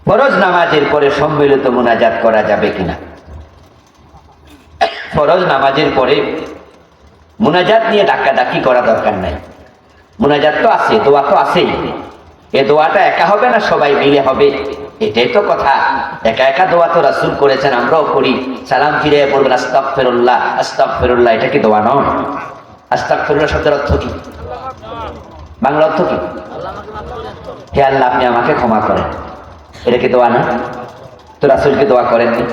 ফরজ নামাজের পরে সম্মিলিত মুনাজাত করা যাবে কিনা? ফরজ নামাজের পরে মুনাজাত নিয়ে ডাকাডাকি করা দরকার নাই। মুনাজাত তো আছে, দোয়া তো আছেই। এ দোয়াটা একা হবে না, সবাই মিলে হবে, এটাই তো কথা। একা একা দোয়া তো রাসূল করেছেন, আমরাও করি। সালাম ফিরে বলবেন আস্তাগফিরুল্লাহ আস্তাগফিরুল্লাহ, এটা কি দোয়া নয়? আস্তাগফিরুল্লাহ শব্দের অর্থ কি? বাংলা অর্থ কি? হে আল্লাহ আপনি আমাকে ক্ষমা করেন, এটা কি দোয়া না? তো রাসূল কি দোয়া করেননি?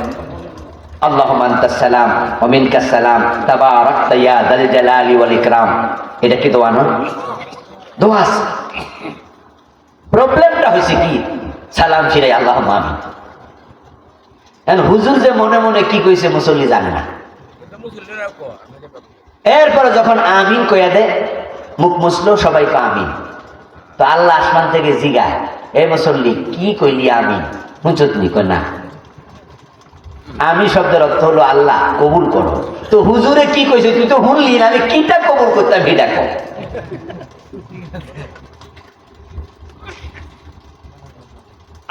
আল্লাহুম্মা আনতাস সালাম ওয়া মিনকাস সালাম তাবারাকতা ইয়া যাল জালালি ওয়াল ইকরাম, এটা কি দোয়া না? দোয়া। প্রবলেমটা হয়েছে কি, সালাম ফিরাই আল্লাহুম্মা আমিন। এখন হুজুর যে মনে মনে কি কইছে মুসল্লি জানে না। এরপরে যখন আমিন কইয়া দে, মুখ মুছলো, সবাই তো আমিন। তো আল্লাহ আসমান থেকে জিগায়, এ মুসল্লি কি কইলি আমিন? হুজুরনি কই না, আমি শব্দের অর্থ হলো আল্লাহ কবুল করো। তো হুজুরে কি কইছে তুই তো শুনলি না, আমি কিটা কবুল করতাম এটা কো।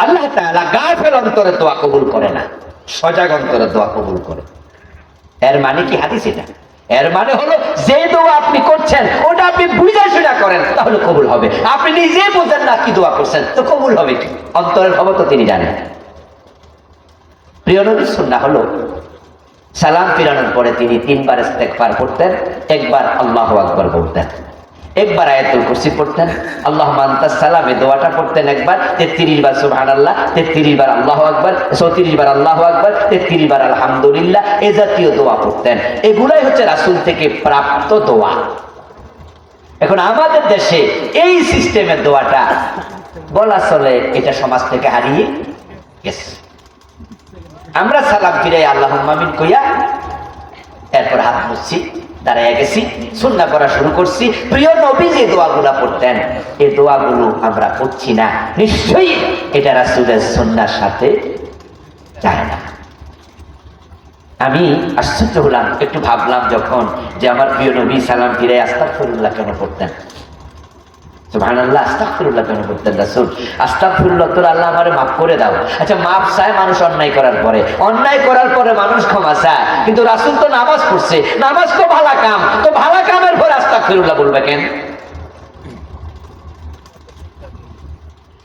আল্লাহ তাআলা গাফেল অন্তরে দোয়া কবুল করে না, সজাগ অন্তরে দোয়া কবুল করে। এর মানে কি হাদিস এটা? এর মানে হলো যে দোয়া আপনি করছেন ওটা আপনি বুঝা শুনা করেন, তাহলে কবুল হবে। আপনি নিজে বোঝেন না কি দোয়া করছেন, তো কবুল হবে কি? অন্তরের খবর তো তিনি জানেন। প্রিয় নবীর সুন্নাহ হলো সালাম ফিরানোর পরে তিনি 3 বার ইস্তেগফার করতেন, একবার আল্লাহু আকবার বলতেন, একবার আয়াতুল কুরসি পড়তেন, আল্লাহুম্মা আনতাস সালাম এই দোয়াটা পড়তেন একবার, 33 বার সুবহানাল্লাহ, 33 বার আল্লাহু আকবার, 34 বার আল্লাহু আকবার, 33 বার আলহামদুলিল্লাহ, এই জাতীয় দোয়া পড়তেন। এগুলাই হচ্ছে রাসূল থেকে প্রাপ্ত দোয়া। এখন আমাদের দেশে এই সিস্টেমের দোয়াটা বলা চলে এটা সমাজ থেকে হারিয়ে গেছে। আমরা সালাম ফিরে আল্লাহুম্মা আমিন কইয়া এরপর হাত মুছছি, দাঁড়ায় গেছি, সুন্নাহ করা শুরু করছি। প্রিয় নবী যে দোয়াগুলো পড়তেন এই দোয়াগুলো আমরা পড়ছি না, নিশ্চয়ই এটা রাসূলের সুন্নাহর সাথে যায় না। আমি আশ্চর্য হলাম, একটু ভাবলাম যখন যে আমার প্রিয় নবী সালাম ফিরে আস্তাগফিরুল্লাহ কেন পড়তেন, সুবহানাল্লাহ আস্তাগফিরুল্লাহ কেন করতেন রাসূল? আস্তাগফিরুল্লাহ তো আল্লাহ আমারে মাফ করে দাও। আচ্ছা মাফ চায় মানুষ অন্যায় করার পরে, অন্যায় করার পরে মানুষ ক্ষমা চায়, কিন্তু রাসূল তো নামাজ পড়ছে, নামাজ তো ভালো কাম, তো ভালো কামের পরে আস্তাগফিরুল্লাহ বলবে কেন?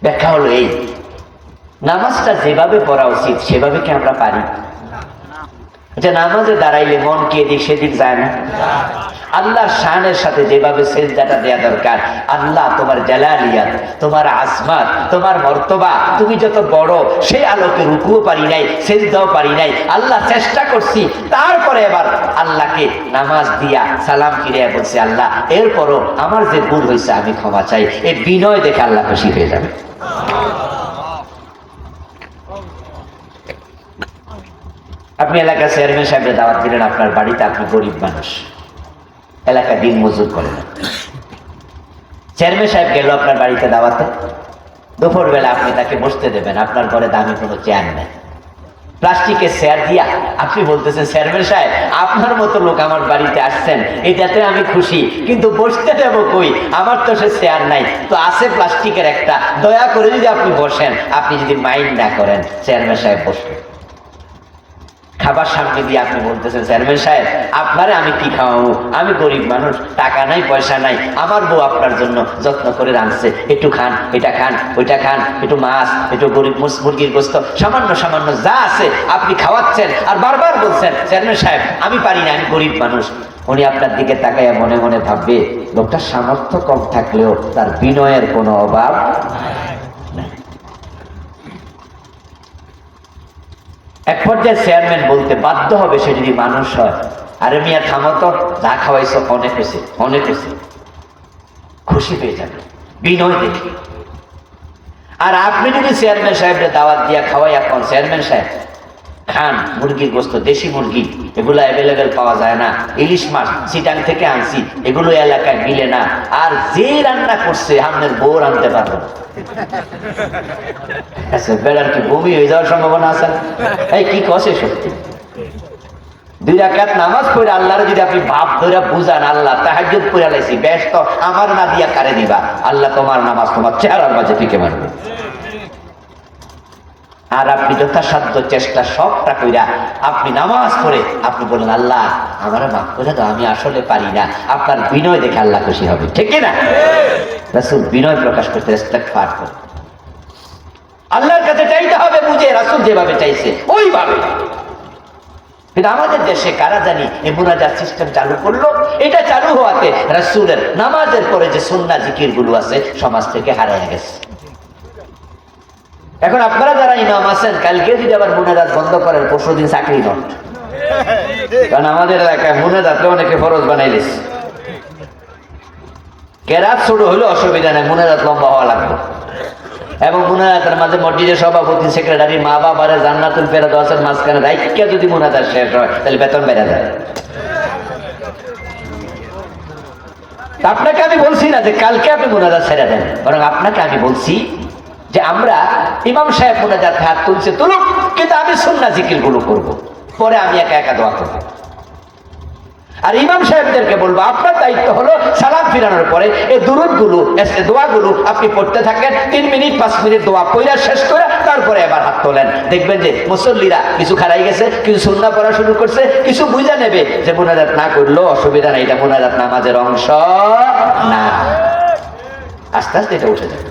ব্যাখ্যা হলো এই, নামাজটা যেভাবে পড়া উচিত সেভাবে কি আমরা পারি? আচ্ছা নামাজে দাঁড়াইলে মন কি এদিক সেদিক যায় না? আল্লাহর শানের সাথে যেভাবে সেজদাটা দেয়া দরকার, আল্লাহ তোমার জালালিয়াত, তোমার আজমাত, তোমার মর্তবা, তুমি যত বড়, সেই আলোকে রুকুও পারি নাই, সেজদাও পারি নাই, আল্লাহ চেষ্টা করছি, তারপরে এবার আল্লাহকে নামাজ দিয়া সালাম ফিরে বলছি আল্লাহ এরপরও আমার যে ভুল হয়েছে আমি ক্ষমা চাই। এই বিনয় দেখে আল্লাহ খুশি হয়ে যাবে। আপনি এলাকার চেয়ারম্যান সাহেবের দাওয়াত দিলেন আপনার বাড়িতে, আপনি গরিব মানুষ, এলাকা দিন মজুর করেন, চেয়ারম্যান সাহেব গেল আপনার বাড়িতে দাওয়াতে, দুপুরবেলা আপনি তাকে বসতে দেবেন, আপনার ঘরে দামি কোনো চেয়ার নেই, প্লাস্টিকের চেয়ার দিয়া আপনি বলতেছেন চেয়ারম্যান সাহেব আপনার মতো লোক আমার বাড়িতে আসছেন, এটাতে আমি খুশি, কিন্তু বসতে দেব কই, আমার তো সে চেয়ার নাই, তো আছে প্লাস্টিকের একটা, দয়া করে যদি আপনি বসেন, আপনি যদি মাইন্ড না করেন চেয়ারম্যান সাহেব বসবেন। খাবার সামনে দিয়ে আপনি বলতেছেন চেয়ারম্যান সাহেব আপনারে আমি কি খাওয়াবো, আমি গরিব মানুষ, টাকা নাই পয়সা নাই, আমার বউ আপনার জন্য যত্ন করে রাঁধছে, একটু খান, এটা খান, ওইটা খান, একটু মাছ, একটু গরিব মুরগির গোস্ত, সামান্য সামান্য যা আছে আপনি খাওয়াচ্ছেন, আর বারবার বলছেন চেয়ারম্যান সাহেব আমি পারি না, আমি গরিব মানুষ। উনি আপনার দিকে তাকাইয়া মনে মনে ভাববে লোকটার সামর্থ্য কম থাকলেও তার বিনয়ের কোনো অভাব নাই। এক পর্যায়ে চেয়ারম্যান বলতে বাধ্য হবে, সে যদি মানুষ হয়, আরে মিয়া থামো তো, যা খাওয়াইছো অনেক হয়েছে, অনেক হয়েছে, খুশি হয়ে যাবে বিনয় দেখে। আর আপনি যদি চেয়ারম্যান সাহেবের দাওয়াত দিয়া খাওয়াই, এখন চেয়ারম্যান সাহেব খান মুরগির গোস্ত, দেশি মুরগি, এগুলো অ্যাভেলেবেল পাওয়া যায় না, ইলিশ মাছ চিটাং থেকে আনছি, এগুলো এলাকায় মিলে না, আর যে রান্না করছে আপনার বউ রাঁধতে পারবে না, বেড়ার কি বমি হয়ে যাওয়ার সম্ভাবনা আছে? এই কি কষে সত্যি, 2 রাকাত নামাজ পড়ে আল্লাহর যদি আপনি ভাব ধরে বুঝান, আল্লাহ তাহাজ্জুদ পড়ে লাইছি, বেশ তো আমার না দিয়া কারে দিবা, আল্লাহ তোমার নামাজ তোমার চেহারার মাঝে টিকে মারবে। আর আপনি যথাসাধ্য চেষ্টা সবটা কইরা আপনি নামাজ পড়ে আপনি বলেন, আল্লাহ আমারে মাফ করে দাও, আমি আসলে পারি না। আপনার বিনয় দেখে আল্লাহ খুশি হবে, ঠিক কি না? রাসূল বিনয় প্রকাশ করতে ইস্তেগফার করে আল্লাহর কাছে চাইতে হবে বুঝে, রাসূল যেভাবে চাইছে ওইভাবে। কিন্তু আমাদের দেশে কারা জানি এই মুনাজাত সিস্টেম চালু করলো। এটা চালু হওয়াতে রাসূলের নামাজের পরে যে সুন্নাহ জিকির গুলো আছে সমাজ থেকে হারিয়ে গেছে। এখন আপনারা যারা ইমাম আছেন, কালকে যদি আবার মুনাজাত বন্ধ করেন, পরশুদিন চাকরি নট। কারণ আমাদের এলাকায় মুনাজাতকে অনেকে ফরজ বানাইলেছে। কেরাত ছোট হলে অসুবিধা নেই, মুনাজাত লম্বা হওয়া লাগবে। এবং মুনাজাতের মাঝে মসজিদের সভাপতি, সেক্রেটারি, মা বাবারে জান্নাতুল ফেরদাউসের মাঝখানে রাইখা যদি মুনাজাত শেষ হয় তাহলে বেতন বেড়ে যায়। আপনাকে আমি বলছি না যে কালকে আপনি মুনাজাত ছেড়ে দেন, বরং আপনাকে আমি বলছি যে আমরা ইমাম সাহেব মুনাজাত হাত তুলছে তুলুক, কিন্তু আমি সুন্নাহ জিকির গুলো করবো, পরে আমি একা একা দোয়া করবো। আর ইমাম সাহেবদেরকে বলবো আপনার দায়িত্ব হলো সালাম ফিরানোর পরে এই দুরূদ গুলো, দোয়াগুলো আপনি পড়তে থাকেন। 3 মিনিট 5 মিনিট দোয়া পড়া শেষ করে তারপরে আবার হাত তোলেন। দেখবেন যে মুসল্লিরা কিছু খারাই গেছে, কিছু সুন্নাহ পড়া শুরু করছে, কিছু বুঝা নেবে যে মুনাজাত না করলেও অসুবিধা নাই, এটা মুনাজাত নামাজের অংশ না। আস্তে আস্তে এটা উঠে যাবে।